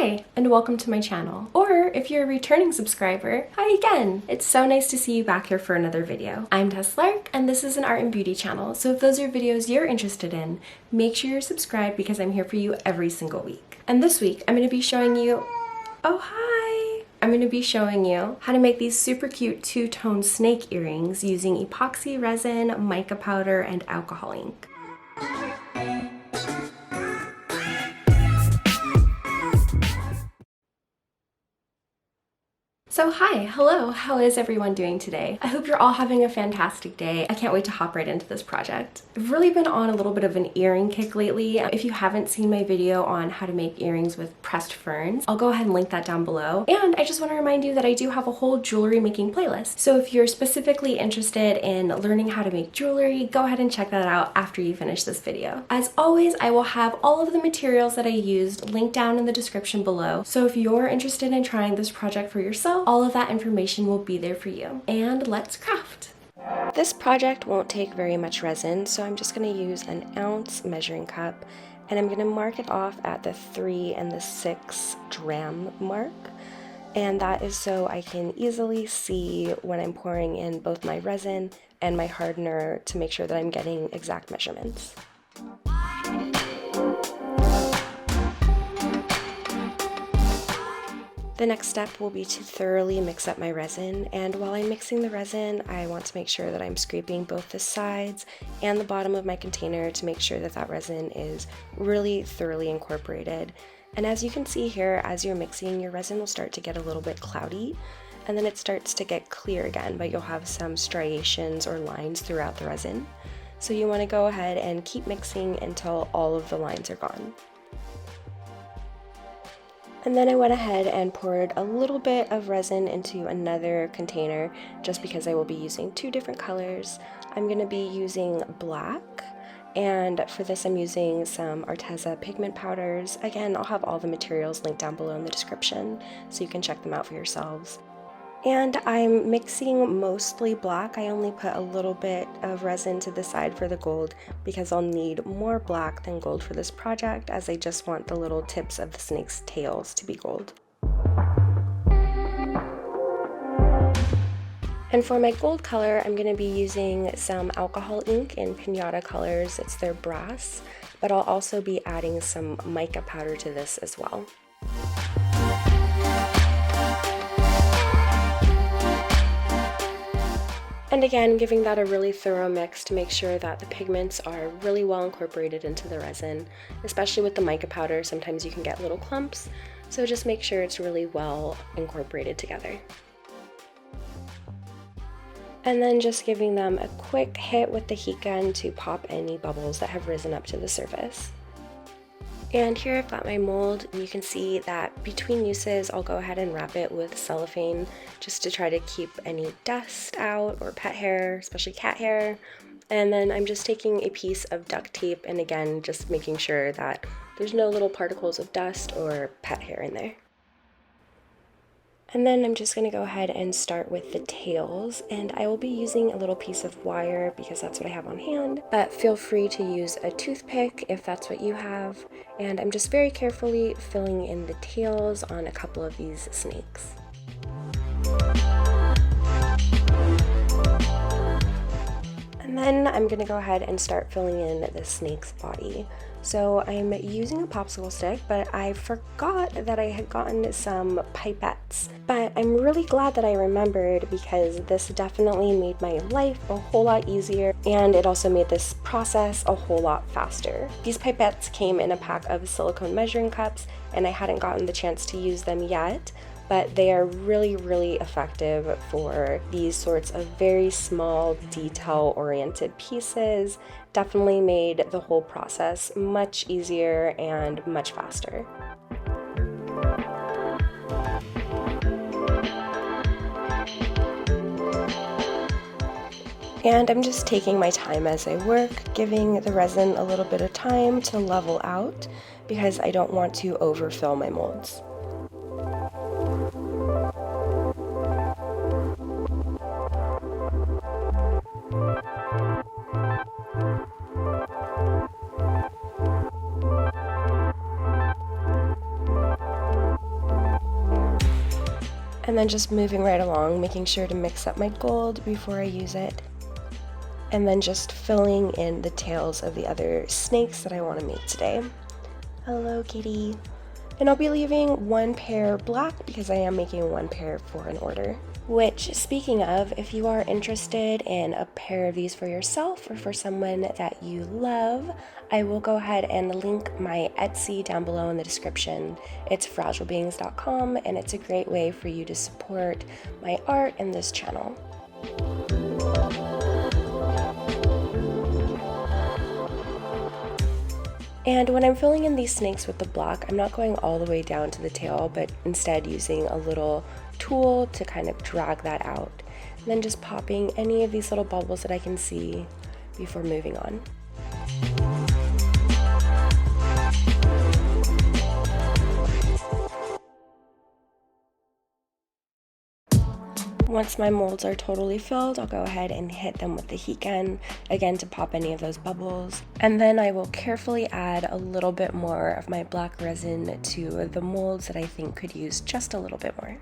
Hi, and welcome to my channel. Or if you're a returning subscriber, hi again! It's so nice to see you back here for another video. I'm Tess Lark, and this is an art and beauty channel, so if those are videos you're interested in, make sure you're subscribed because I'm here for you every single week. And this week, I'm going to be showing you... Oh, hi! I'm going to be showing you how to make these super cute two-tone snake earrings using epoxy resin, mica powder, and alcohol ink. So hi, hello, how is everyone doing today? I hope you're all having a fantastic day. I can't wait to hop right into this project. I've really been on a little bit of an earring kick lately. If you haven't seen my video on how to make earrings with pressed ferns, I'll go ahead and link that down below. And I just want to remind you that I do have a whole jewelry making playlist. So if you're specifically interested in learning how to make jewelry, go ahead and check that out after you finish this video. As always, I will have all of the materials that I used linked down in the description below. So if you're interested in trying this project for yourself, all of that information will be there for you. And let's craft! This project won't take very much resin, so I'm just going to use an ounce measuring cup, and I'm going to mark it off at the 3 and the 6 dram mark. And that is so I can easily see when I'm pouring in both my resin and my hardener to make sure that I'm getting exact measurements. The next step will be to thoroughly mix up my resin, and while I'm mixing the resin, I want to make sure that I'm scraping both the sides and the bottom of my container to make sure that that resin is really thoroughly incorporated. And as you can see here, as you're mixing, your resin will start to get a little bit cloudy, and then it starts to get clear again, but you'll have some striations or lines throughout the resin. So you want to go ahead and keep mixing until all of the lines are gone. And then I went ahead and poured a little bit of resin into another container just because I will be using two different colors. I'm going to be using black, and for this I'm using some Arteza pigment powders. Again, I'll have all the materials linked down below in the description so you can check them out for yourselves. And I'm mixing mostly black. I only put a little bit of resin to the side for the gold because I'll need more black than gold for this project, as I just want the little tips of the snake's tails to be gold. And for my gold color, I'm going to be using some alcohol ink in Pinata Colors. It's their brass, but I'll also be adding some mica powder to this as well. And again, giving that a really thorough mix to make sure that the pigments are really well incorporated into the resin. Especially with the mica powder, sometimes you can get little clumps, so just make sure it's really well incorporated together. And then just giving them a quick hit with the heat gun to pop any bubbles that have risen up to the surface. And here I've got my mold, and you can see that between uses I'll go ahead and wrap it with cellophane just to try to keep any dust out or pet hair, especially cat hair. And then I'm just taking a piece of duct tape and again just making sure that there's no little particles of dust or pet hair in there. And then I'm just going to go ahead and start with the tails, and I will be using a little piece of wire because that's what I have on hand, but feel free to use a toothpick if that's what you have. And I'm just very carefully filling in the tails on a couple of these snakes. And then I'm going to go ahead and start filling in the snake's body. So I'm using a popsicle stick, but I forgot that I had gotten some pipettes. But I'm really glad that I remembered because this definitely made my life a whole lot easier, and it also made this process a whole lot faster. These pipettes came in a pack of silicone measuring cups, and I hadn't gotten the chance to use them yet, but they are really, really effective for these sorts of very small, detail-oriented pieces. Definitely made the whole process much easier and much faster. And I'm just taking my time as I work, giving the resin a little bit of time to level out because I don't want to overfill my molds. And then just moving right along, making sure to mix up my gold before I use it. And then just filling in the tails of the other snakes that I want to make today. Hello, kitty. And I'll be leaving one pair black because I am making one pair for an order. Which, speaking of, if you are interested in a pair of these for yourself or for someone that you love, I will go ahead and link my Etsy down below in the description. It's fragilebeings.com, and it's a great way for you to support my art and this channel. And when I'm filling in these snakes with the black, I'm not going all the way down to the tail, but instead using a little tool to kind of drag that out. And then just popping any of these little bubbles that I can see before moving on. Once my molds are totally filled, I'll go ahead and hit them with the heat gun, again to pop any of those bubbles. And then I will carefully add a little bit more of my black resin to the molds that I think could use just a little bit more.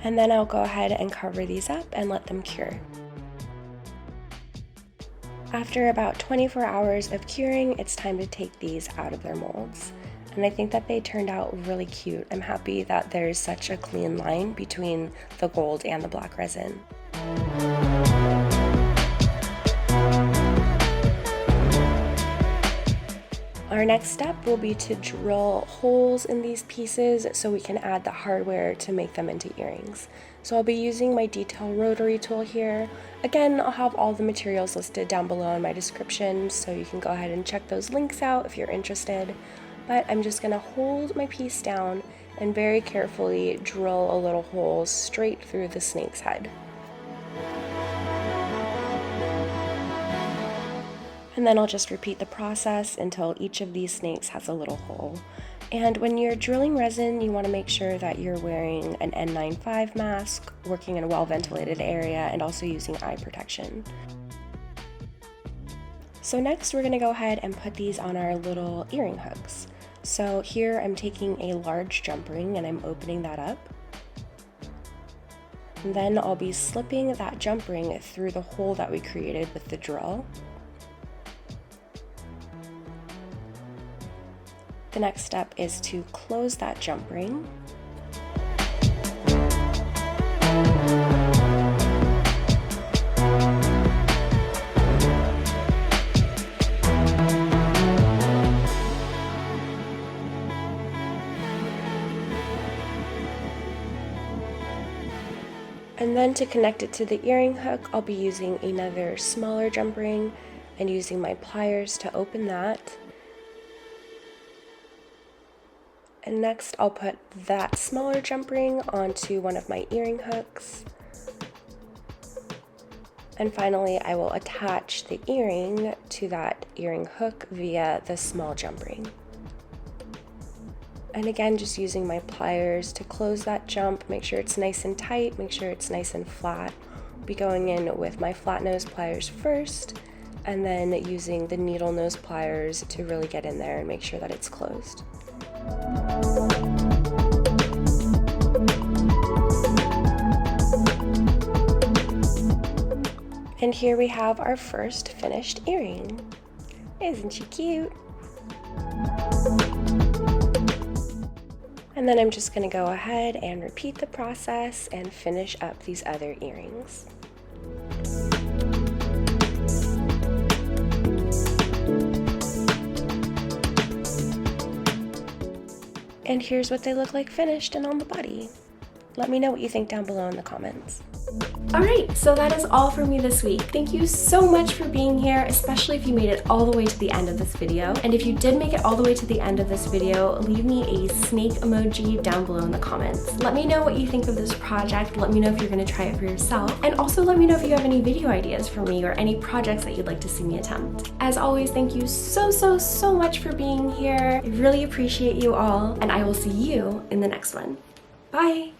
And then I'll go ahead and cover these up and let them cure. After about 24 hours of curing, it's time to take these out of their molds. And I think that they turned out really cute. I'm happy that there's such a clean line between the gold and the black resin. Our next step will be to drill holes in these pieces so we can add the hardware to make them into earrings. So I'll be using my detail rotary tool here. Again, I'll have all the materials listed down below in my description, so you can go ahead and check those links out if you're interested. But I'm just gonna hold my piece down and very carefully drill a little hole straight through the snake's head. And then I'll just repeat the process until each of these snakes has a little hole. And when you're drilling resin, you want to make sure that you're wearing an N95 mask, working in a well-ventilated area, and also using eye protection. So next we're going to go ahead and put these on our little earring hooks. So here I'm taking a large jump ring and I'm opening that up. And then I'll be slipping that jump ring through the hole that we created with the drill. The next step is to close that jump ring. And then to connect it to the earring hook, I'll be using another smaller jump ring and using my pliers to open that. And next I'll put that smaller jump ring onto one of my earring hooks. And finally I will attach the earring to that earring hook via the small jump ring. And again, just using my pliers to close that jump, make sure it's nice and tight, make sure it's nice and flat. I'll be going in with my flat nose pliers first, and then using the needle nose pliers to really get in there and make sure that it's closed. And here we have our first finished earring. Isn't she cute? And then I'm just going to go ahead and repeat the process and finish up these other earrings. And here's what they look like finished and on the body. Let me know what you think down below in the comments. Alright, so that is all for me this week. Thank you so much for being here, especially if you made it all the way to the end of this video. And if you did make it all the way to the end of this video, leave me a snake emoji down below in the comments. Let me know what you think of this project. Let me know if you're going to try it for yourself. And also let me know if you have any video ideas for me or any projects that you'd like to see me attempt. As always, thank you so much for being here. I really appreciate you all, and I will see you in the next one. Bye!